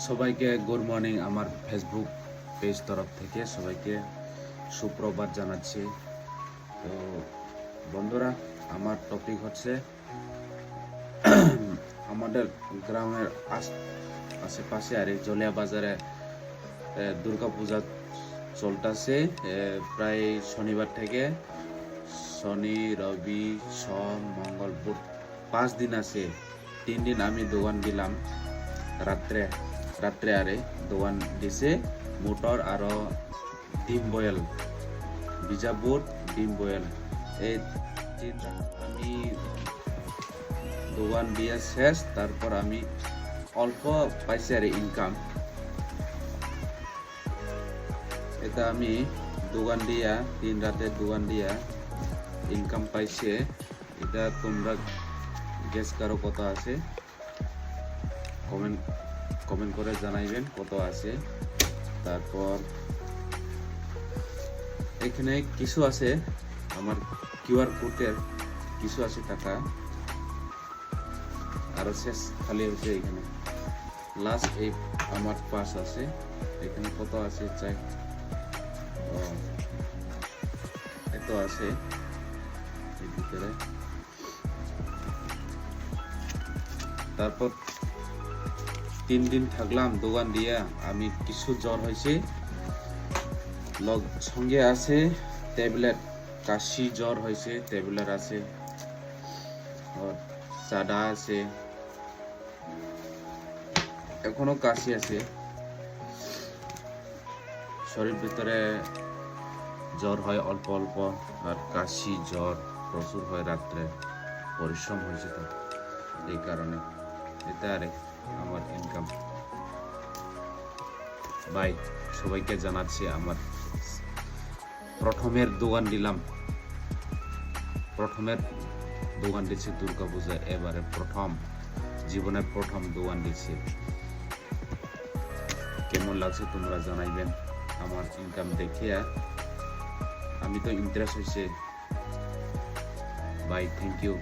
সবাইকে good morning. আমার Facebook page তরফ থেকে সবাইকে সুপ্রভাত জানাচ্ছি। তো বন্ধুরা, আমার টপিক হচ্ছে আমাদের গ্রামের আশেপাশে আর জলিয়া বাজারে দুর্গা পূজা চলতেছে। প্রায় শনিবার থেকে শনি, রবি, সোম, মঙ্গল, বুধ 5 দিন আছে। 3 দিন আমি দোকান দিলাম রাত্রে আরে দোকান দিছে মোটর আর ডিম বয়েল, বিজাপুর ডিম বয়েল। এই আমি দোকান দিয়ে শেষ, তারপর আমি অল্প পাইছি আর ইনকাম। এটা আমি দোকান দিয়া 3 রাতে দোকান দিয়া ইনকাম পাইছে। এটা তোমরা গেস করো কত আছে, কমেন্ট করে জানাইবেন কত আছে। তারপর এখানে কিছু আছে, আমার কিউআর কোডের কিছু আছে টাকা, আরো শেষ খালি হচ্ছে। এখানে লাস্ট এই আমার পাস আছে, এখানে কত আছে চাই, এত আছে এর ভিতরে। তারপর 3 দিন থাকলাম দোকান দিয়া, আমি কিছু জ্বর হয়েছে, সঙ্গে আছে ট্যাবলেট, কাশি জ্বর হয়েছে ট্যাবলেট আছে, চাডা আছে, এখনো কাশি আছে, শরীর ভিতরে জ্বর হয় অল্প অল্প, আর কাশি জ্বর প্রচুর হয়। রাত্রে পরিশ্রম হয়েছে তো এই কারণে। এটা আরে আমার ইনকাম। বাই, সবাইকে জানাচ্ছি আমার প্রথমের দোকান দিচ্ছি দুর্গা পূজা, এবারে জীবনের প্রথম দোকান দিচ্ছি। কেমন লাগছে তোমরা জানাইবেন। আমার ইনকাম দেখিয়া আমি তো ইন্টারেস্ট হয়েছে। Bye, thank you.